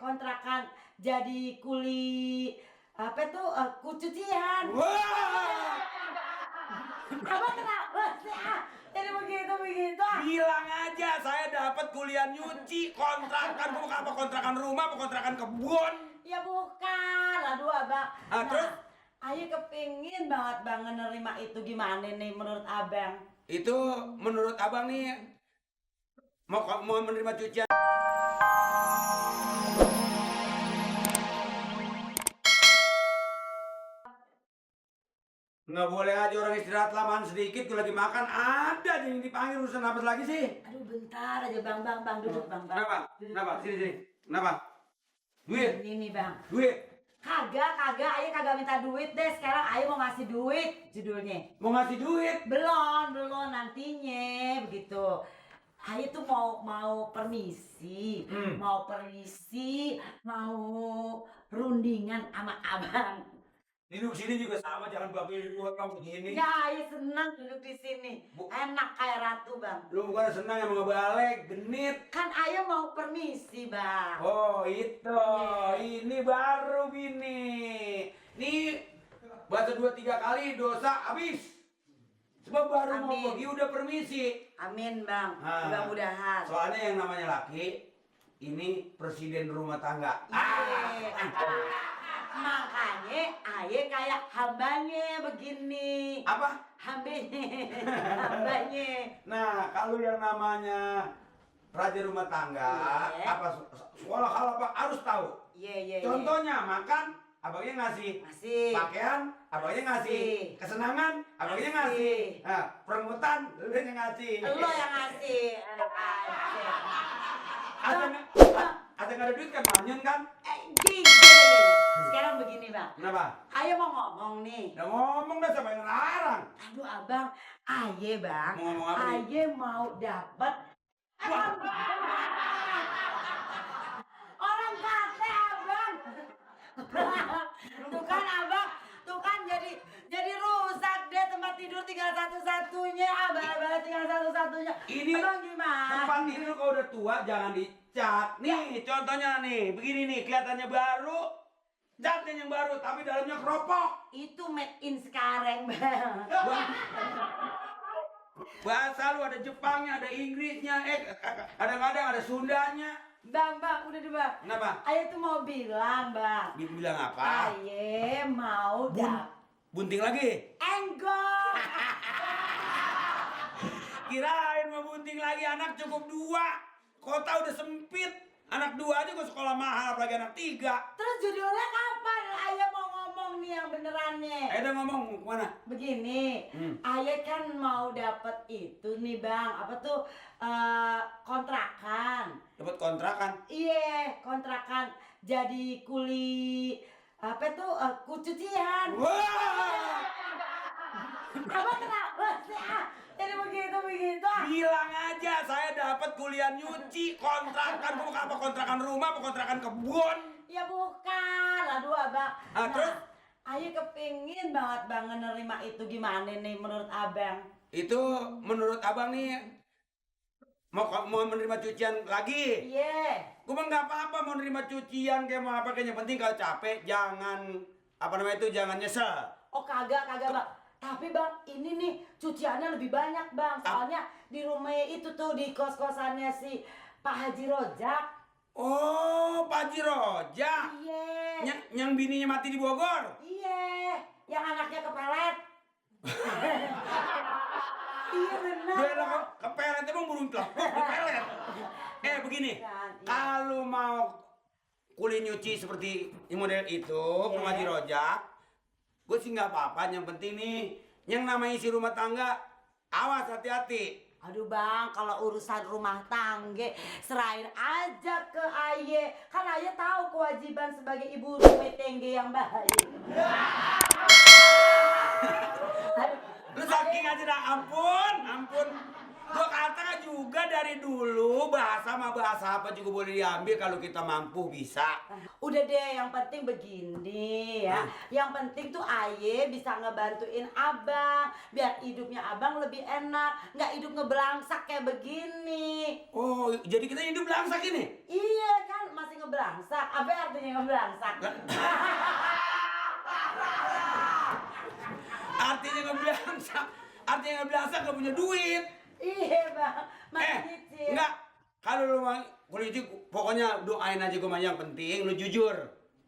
kontrakan jadi kuli kucucian. Wah, Abang kenapa sih? Jadi begitu. bilang aja saya dapat kuliah nyuci kontrakan. Kamu apa kontrakan rumah, apa kontrakan kebun? Ya bukan, aduh abang. Terus? Ayo kepingin banget bang nerima itu, gimana nih menurut abang? Itu menurut abang nih mau menerima cucian. Nggak boleh aja orang istirahat lamaan sedikit, gue lagi makan ada aja yang dipanggil urusan apa lagi sih? Aduh bentar aja bang duduk bang. Kenapa? Sini. Kenapa? Duit? Ini bang. Duit? Kagak, Ayo kagak minta duit deh. Sekarang Ayo mau ngasih duit judulnya. Mau ngasih duit? Belum nantinya begitu. Ayo tuh mau permisi, mau rundingan sama abang. Duduk sini juga sama, jangan babi gua kamu begini. Ya, Ayo senang duduk di sini. Enak kayak ratu bang. Lu bukan senang emang ngebalik, genit. Kan Ayo mau permisi bang. Oh itu, ini baru bini. Nih baca 2-3 kali dosa habis. Sebab baru mau pergi udah permisi. Amin bang, mudah-mudahan. Soalnya yang namanya laki, ini presiden rumah tangga. Makanya Ayo kayak hambanya begini. Apa? Hambanya. Nah, kalau yang namanya raja rumah tangga, apa sekolah hal apa harus tahu. Iya. Contohnya makan, abangnya ngasih. Pakaian, abangnya ngasih. Kesenangan, abangnya ngasih. Nah, perebutan, lu yang ngasih. Lo yang ngasih. Ada nggak ada duit kan manyun kan? Sekarang begini bang. Kenapa? Ayo mau ngomong nih. Udah ngomong dah siapa yang ngelarang? Aduh abang, Ayo bang. Mau ngomong apa nih? Ayo mau dapet. Orang kata abang. Tuh kan jadi rusak deh tempat tidur tinggal satu-satunya. Abang tinggal satu-satunya. Ini abang gimana? Tempat tidur kalau udah tua jangan dicat. Nih contohnya nih, begini nih kelihatannya baru. Catnya yang baru tapi dalamnya keropok. Itu made in sekarang bang. Bahasa lu ada Jepangnya, ada Inggrisnya, kadang-kadang ada Sundanya. Bang, udah deh bang. Kenapa? Ayo tuh mau bilang bang. Bilang apa? Ayo mau Bunting lagi? Enggak. Kirain mau bunting lagi, anak cukup 2. Kota udah sempit. Anak 2 aja gua sekolah mahal, apalagi anak 3. Terus judulnya kapan? Ayo mau ngomong nih yang benerannya. Ayo udah ngomong kemana? Begini, Ayo kan mau dapet itu nih bang, apa tuh kontrakan. Dapat kontrakan? Iya, kontrakan jadi kuli kucucian. Wah! Abang kenapa sih? Jadi begitu. Bilang aja saya dapat kuliah nyuci kontrakan. Kamu apa kontrakan rumah, apa kontrakan kebun? Ya bukan, aduh abang. Terus? Ayo kepingin banget bang nerima itu, gimana nih menurut abang? Itu menurut abang nih mau menerima cucian lagi? Iya. Gue mah nggak apa-apa mau menerima cucian kayak mau apa, kayaknya penting kalau capek jangan jangan nyesel. Oh kagak bang. Tapi bang, ini nih cuciannya lebih banyak bang. Soalnya di rumahnya itu tuh, di kos-kosannya si Pak Haji Rojak. Oh, Pak Haji Rojak. Iya. Yang bininya mati di Bogor. Iya. Yang anaknya kepelet. Iya benar. Dia kepelet emang burung telepon kepelet. Begini. Kalau mau kulit nyuci seperti model itu, Pak Haji Rojak, gue sih nggak apa-apa. Yang penting nih, yang namanya isi rumah tangga, awas hati-hati. Aduh bang, kalau urusan rumah tangga serahin aja ke Aye. Kan Aye tahu kewajiban sebagai ibu rumah tangga yang baik. Lu saking aja dah, ampun. Gua kata juga dari dulu bahasa mah bahasa apa juga boleh diambil kalau kita mampu bisa. Udah deh, yang penting begini ya. Yang penting tuh Aye bisa ngebantuin abang biar hidupnya abang lebih enak, nggak hidup ngebelangsak kayak begini. Oh, jadi kita hidup belangsak ini? Iya kan, masih ngebelangsak. Apa artinya ngebelangsak? Artinya ngebelangsak gak punya duit. Iya bang, masih nyicil. Enggak. Kalau lu mau kuliah pokoknya doain aja gue mah, yang penting lu jujur.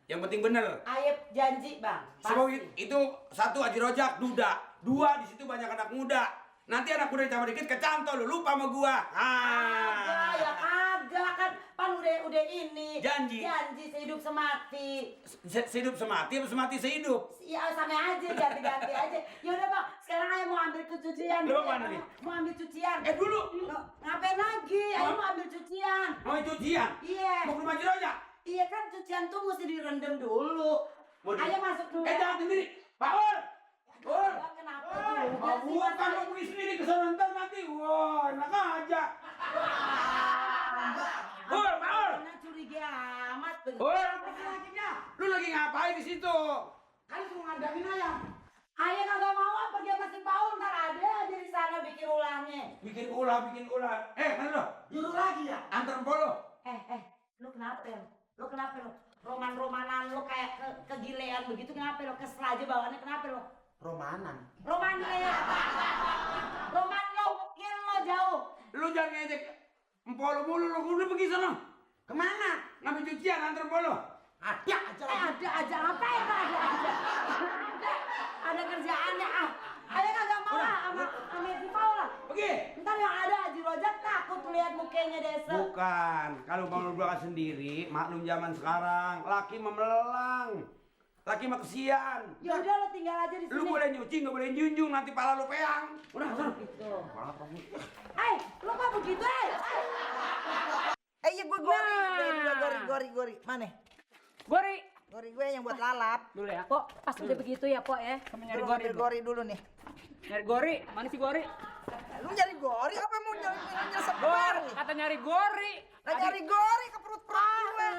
Yang penting bener. Aye janji bang. Sebab Pasti. itu satu Haji Rojak duda, dua di situ banyak anak muda. Nanti anak muda ditambah dikit kecantol, lu lupa sama gua. Kagak, ya kagak kan. Pan udah ini. Janji. Janji sehidup semati. Sehidup semati apa semati sehidup? Ya sama aja, ganti-ganti aja. Ya udah bang, sekarang Aye mau ambil ke cucian. Lu mau mana nih? Mau ambil cucian. Dulu. Loh, ngapain lagi? Aye mau ambil cucian. Mau cucian? Iya. Mau ke rumah Haji Rojak? Iya kan cucian tuh mesti direndam dulu. Ayo masuk dulu. Jangan sendiri. Pak Ur. Ur. Bang, kenapa Ur. juga sih, Bukan Mas? lu pergi sendiri ke sana ntar nanti. Wah, enak aja. Ur, Pak Ur. Karena curiga amat. Ur. Lu lagi ngapain di situ? Kan mau ngadangin ayam. Ayah kagak mau pergi sama si Paul, ntar ada aja di sana bikin ulahnya. Bikin ulah. Mana lo? Juru lagi ya? Antar polo. Lu kenapa ya? Lu kenapa lu? Roman-romanan lu kayak kegilean begitu kenapa lu? Kesel aja bawaannya kenapa lu? Romanan. Roman lo mungkin lo jauh. Lu jangan ngejek empolo mulu, lu udah pergi sana. Kemana? Ngambil cucian, antar polo. Ada aja lagi. Ada aja ngapain ada. Ada kerjaannya ah. Ayah kagak mau lah sama si Paul lah. Pergi. Ntar yang ada Haji Rojak takut lihat mukanya desa. Bukan, kalau mau lu berangkat sendiri, maklum zaman sekarang, laki memelelang. Laki mah kesian. Ya udah lo tinggal aja di sini. Lu boleh nyuci, nggak boleh junjung, nanti pala lu peang. Udah, sana. Gitu. Lo kok begitu Iya gue gori. Mana? Gori gue yang buat lalap. Dulu ya. Pok, pas udah begitu ya, Pok ya. Kamu nyari Dulu gori. ambil gori dulu nih. Nyari gori. Mana sih gori? Lu nyari gori apa mau nyesep Gor, gori? kata nyari gori. Lah nyari gori ke perut-perut gue.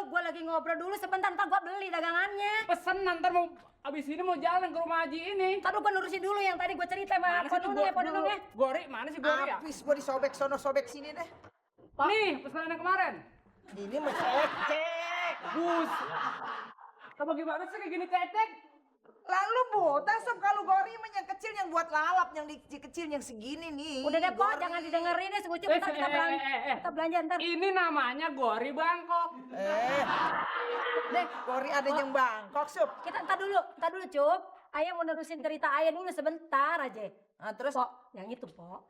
Gue lagi ngobrol dulu sebentar, ntar gue beli dagangannya. Pesen nanti mau abis ini mau jalan ke rumah Haji ini. Ntar gue nurusin dulu yang tadi gue cerita sama Mana sih tuh Ponunungnya. Gori, mana sih gori ya? Habis gue disobek sono sobek sini deh. Nih, pesanan yang kemarin. Ini mah cek. Bus. Apa gimana sih kayak gini cecek? Lalu buta sob kalau gori mah yang kecil yang buat lalap yang kecil yang segini nih. Udah deh, Pok, Gori. jangan didengerin deh, segucup ntar kita belanja ntar. Ini namanya gori Bangkok. Deh, gori ada yang Bangkok sob. Kita ntar dulu, Cup. Ayah mau nerusin cerita Ayah dulu sebentar aja. Nah, terus Pok, yang itu, Pok.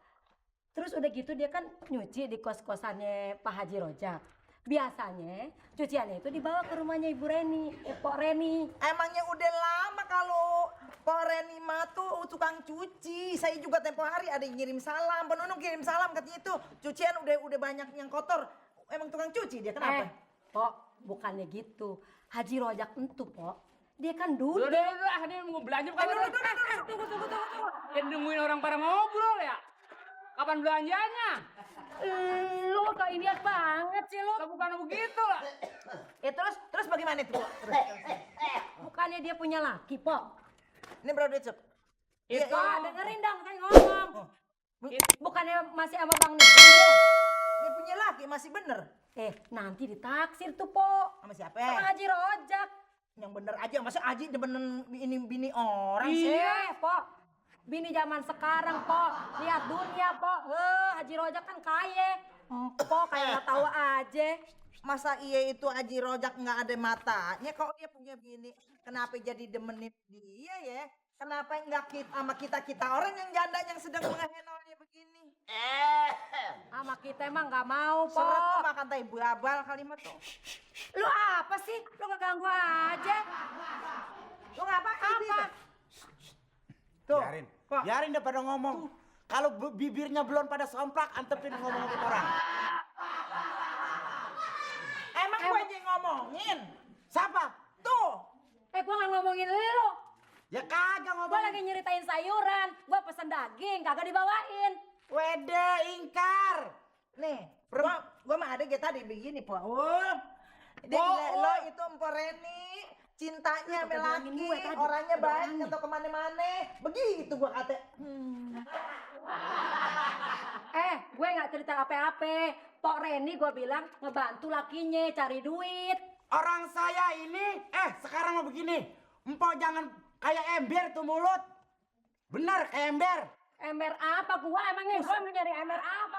Terus udah gitu dia kan nyuci di kos-kosannya Pak Haji Rojak. Biasanya cuciannya itu dibawa ke rumahnya Ibu Reni, Pok Reni. emangnya udah lama kalau Pak Reni mah tuh tukang cuci. Saya juga tempo hari ada yang ngirim salam. Penunung kirim salam katanya itu cucian udah banyak yang kotor. Emang tukang cuci dia kenapa? Pok, bukannya gitu. Haji Rojak entu, Pok. Dia kan Udah, duda. ini mau belanja bukan? Tunggu. Ya nungguin orang pada ngobrol ya. Kapan belanjanya? Lu kok ini banget sih lu. Lah bukan begitu lah. Terus bagaimana itu? Terus. Bukannya dia punya laki, Pok. Ini berapa duit, Sob? Itu. Pak, dengerin dong, saya ngomong. Bukannya masih sama Bang Nidin dia? Dia punya laki masih bener. Nanti ditaksir tuh, Pok. Sama siapa? Sama Haji Rojak. Yang bener aja, masa Aji demen ini bini orang sih? Pok. Bini zaman sekarang, Pok. Lihat dunia, Pok. Haji Rojak kan kaya. Pok kayak nggak tahu aja. Masa iya itu Haji Rojak nggak ada matanya? Kok dia punya bini? Kenapa jadi demenin dia ya? Kenapa nggak kita sama kita orang yang janda yang sedang mengehenolnya begini? Sama kita emang nggak mau, Seret tuh Pok. makan tai babal kalimat tuh. Lu apa sih? Lu ngeganggu aja. Lu ngapain? Apa? Tuh. Biarin dia pada ngomong. Kalau bibirnya belum pada somplak, antepin ngomong ke orang. Emang gue aja yang ngomongin? Siapa? Tuh. Gua nggak ngomongin lu. Ya kagak Gua ngomong. lagi nyeritain sayuran. Gua pesen daging, kagak dibawain. Wede, ingkar. Nih, ada tadi begini, Po. Lo itu Mpok Reni. Cintanya sama laki, orangnya baik, nggak tahu kemana-mana. Begitu gua kata. Gue nggak cerita apa-apa. Pok Reni gue bilang ngebantu lakinya cari duit. Orang saya ini, sekarang mau begini. Empok jangan kayak ember tuh mulut. Benar kayak ember. Ember apa? Gua emangnya gue mau nyari ember apa?